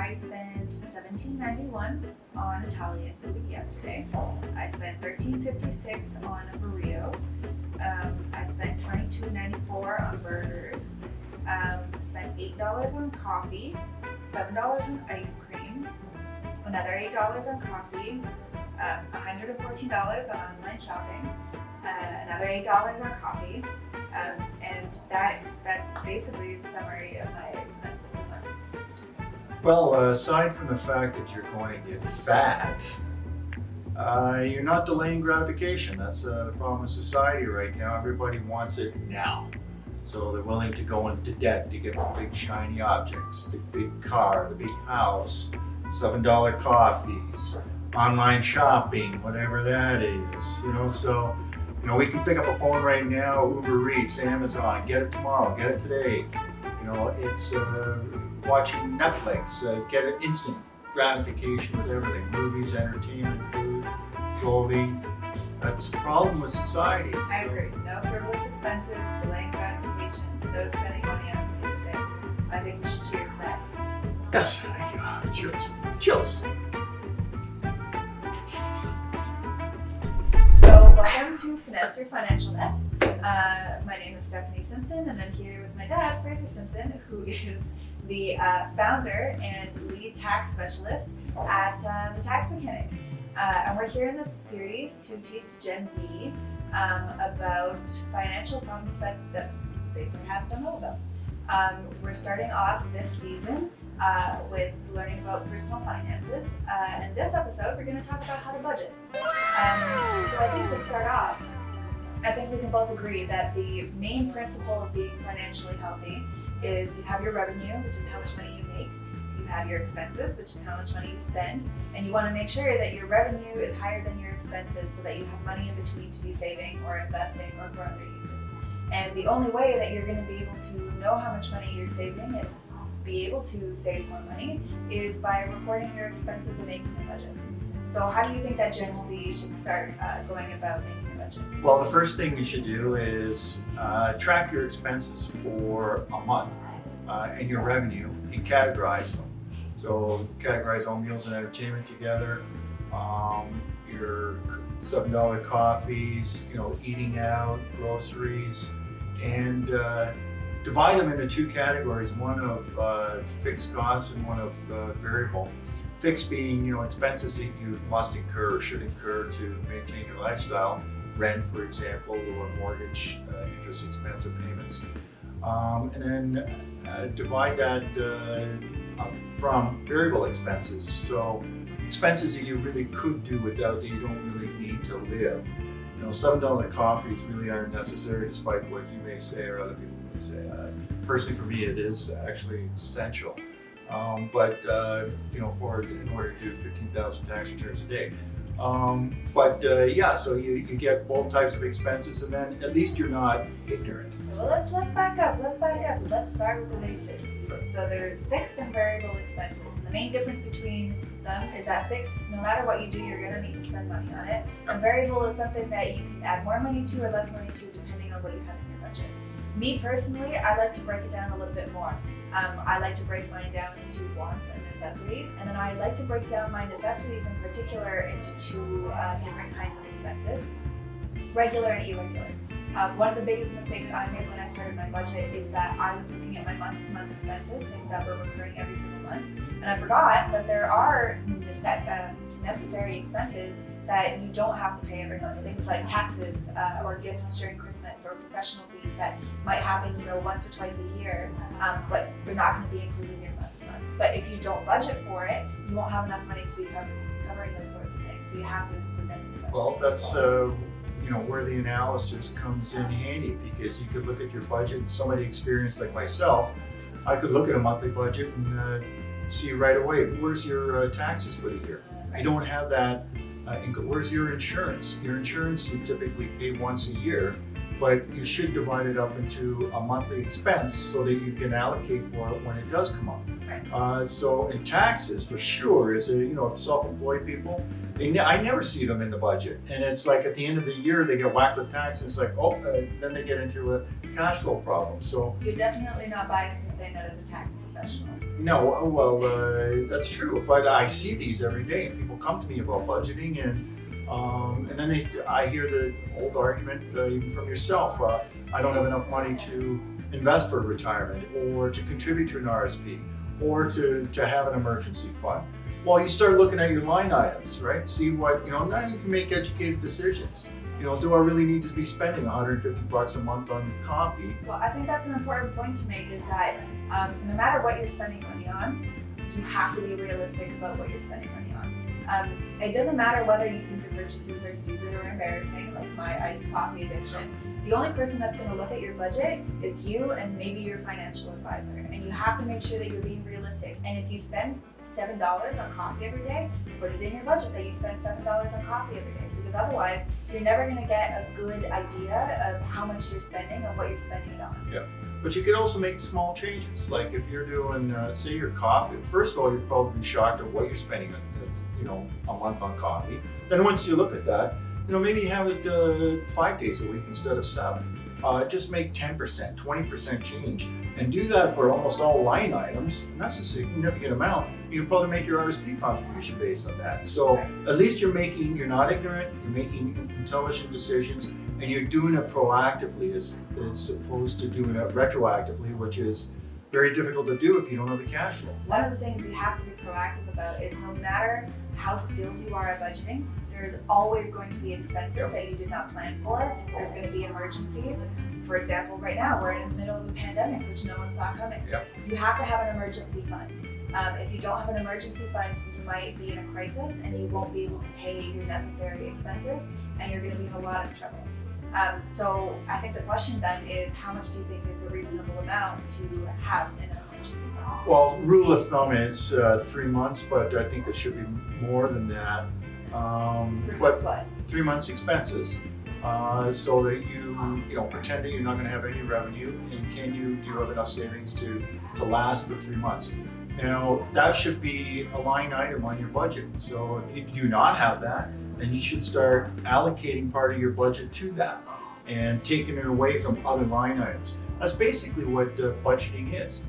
I spent $17.91 on Italian food yesterday. I spent $13.56 on a burrito. I spent $22.94 on burgers. Spent $8 on coffee, $7 on ice cream, another $8 on coffee, $114 on online shopping, another $8 on coffee, and that's basically the summary of my expenses for the month. Well, aside from the fact that you're going to get fat, you're not delaying gratification. That's the problem with society right now. Everybody wants it now. So they're willing to go into debt to get the big shiny objects, the big car, the big house, $7 coffees, online shopping, whatever that is. So we can pick up a phone right now, Uber Eats, Amazon, get it tomorrow, get it today. It's watching Netflix, get an instant gratification with everything, movies, entertainment, food, clothing. That's the problem with society. I agree. No frivolous expenses, delaying gratification, no spending money on stupid things. I think we should cheers to that. Yes, cheers. So welcome to Finesse Your Financial Mess. My name is Stephanie Simpson, and I'm here with my dad, Fraser Simpson, who is the founder and lead tax specialist at The Tax Mechanic. And we're here in this series to teach Gen Z about financial problems that they perhaps don't know about. We're starting off this season with learning about personal finances. And this episode, we're going to talk about how to budget. So I think to start off, I think we can both agree that the main principle of being financially healthy is you have your revenue, which is how much money you make. You have your expenses, which is how much money you spend, and you want to make sure that your revenue is higher than your expenses so that you have money in between to be saving or investing or for other uses. And the only way that you're going to be able to know how much money you're saving and be able to save more money is by reporting your expenses and making a budget. So how do you think that Gen Z should start going about making a budget? Well, the first thing you should do is track your expenses for a month and your revenue and categorize them. So categorize all meals and entertainment together, your $7 coffees, eating out, groceries, and divide them into two categories, one of fixed costs and one of variable. Fixed being, expenses that you must incur or should incur to maintain your lifestyle, rent, for example, or mortgage, interest expense or payments. And then divide that from variable expenses. So expenses that you really could do without, that you don't really need to live. $7 coffees really aren't necessary, despite what you may say or other people may say. Personally, for me, it is actually essential. But in order to do 15,000 tax returns a day. So you get both types of expenses, and then at least you're not ignorant. Well, let's back up. Let's start with the basics. So there's fixed and variable expenses. And the main difference between them is that fixed, no matter what you do, you're going to need to spend money on it. And variable is something that you can add more money to or less money to depending on what you have in your budget. Me personally, I like to break it down a little bit more. I like to break mine down into wants and necessities, and then I like to break down my necessities in particular into two different kinds of expenses, regular and irregular. One of the biggest mistakes I made when I started my budget is that I was looking at my month-to-month expenses, things that were recurring every single month, and I forgot that there are necessary expenses that you don't have to pay every month. Things like taxes or gifts during Christmas or professional fees that might happen, once or twice a year, but they're not going to be included in your month-to-month. But if you don't budget for it, you won't have enough money to be covering those sorts of things. So you have to include them in your budget. Well, that's where the analysis comes in handy, because you could look at your budget. Somebody experienced like myself, I could look at a monthly budget and see right away, where's your taxes for the year? You don't have that income. Where's your insurance? Your insurance you typically pay once a year, but you should divide it up into a monthly expense so that you can allocate for it when it does come up. Right. So in taxes, for sure, is if self-employed people, I never see them in the budget. And it's like at the end of the year, they get whacked with tax and it's like, then they get into a cash flow problem. So You're definitely not biased in saying that as a tax professional. no, well, that's true. But I see these every day and people come to me about budgeting and then I hear the old argument even from yourself, I don't have enough money to invest for retirement or to contribute to an RSP or to have an emergency fund. Well, you start looking at your line items, right? See what, now you can make educated decisions. Do I really need to be spending $150 a month on coffee? Well, I think that's an important point to make is that no matter what you're spending money on, you have to be realistic about what you're spending money on. It doesn't matter whether you think your purchases are stupid or embarrassing, like my iced coffee addiction. The only person that's going to look at your budget is you and maybe your financial advisor. And you have to make sure that you're being realistic. And if you spend $7 on coffee every day, put it in your budget that you spend $7 on coffee every day. Because otherwise, you're never going to get a good idea of how much you're spending and what you're spending it on. Yeah. But you can also make small changes. Like if you're doing, say your coffee, first of all, you'd probably be shocked at what you're spending a month on coffee. Then once you look at that, maybe have it 5 days a week instead of 7. Just make 10%, 20% change and do that for almost all line items. And that's a significant amount. You can probably make your RSP contribution based on that. So at least you're not ignorant, you're making intelligent decisions and you're doing it proactively as opposed to doing it retroactively, which is very difficult to do if you don't have the cash flow. One of the things you have to be proactive about is no matter how skilled you are at budgeting, there's always going to be expenses that you did not plan for. There's going to be emergencies. For example, right now we're in the middle of a pandemic, which no one saw coming. You have to have an emergency fund. If you don't have an emergency fund, you might be in a crisis and you won't be able to pay your necessary expenses and you're going to be in a lot of trouble. So I think the question then is, how much do you think is a reasonable amount to have in an emergency fund? Well, rule of thumb is 3 months, but I think it should be more than that. 3 months what? 3 months expenses, so that you pretend that you're not going to have any revenue, and do you have enough savings to last for 3 months? Now that should be a line item on your budget. So if you do not have that, then you should start allocating part of your budget to that and taking it away from other line items. That's basically what budgeting is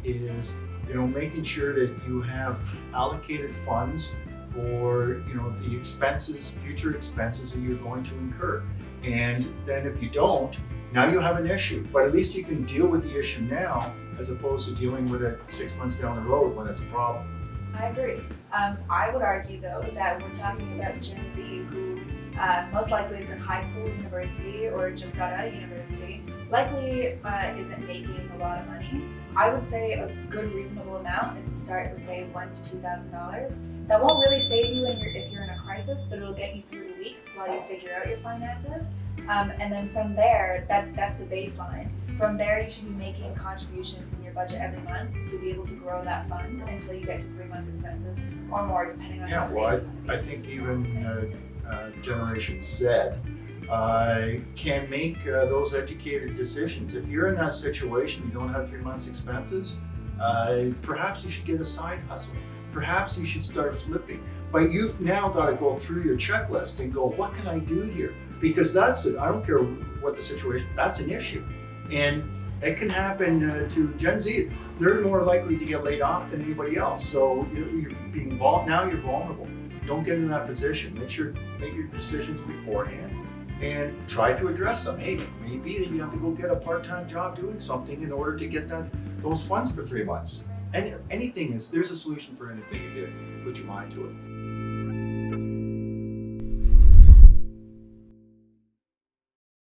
making sure that you have allocated funds for the expenses, future expenses that you're going to incur. And then if you don't, now you have an issue, but at least you can deal with the issue now as opposed to dealing with it 6 months down the road when it's a problem. I agree. I would argue though that we're talking about Gen Z who most likely is in high school, university, or just got out of university, likely isn't making a lot of money. I would say a good reasonable amount is to start with say $1,000 to $2,000. That won't really save you if you're in a crisis, but it'll get you through the week while you figure out your finances. And then from there, that's the baseline. From there, you should be making contributions in your budget every month to be able to grow that fund until you get to 3 months expenses or more, depending on how safe. Well, I think even Generation Z can make those educated decisions. If you're in that situation, you don't have 3 months expenses, perhaps you should get a side hustle. Perhaps you should start flipping. But you've now got to go through your checklist and go, what can I do here? Because that's it. I don't care what the situation, that's an issue. And it can happen to Gen Z. They're more likely to get laid off than anybody else. So you're being now you're vulnerable. Don't get in that position. Make your decisions beforehand and try to address them. Hey, maybe you have to go get a part-time job doing something in order to get those funds for 3 months. And there's a solution for anything if you put your mind to it.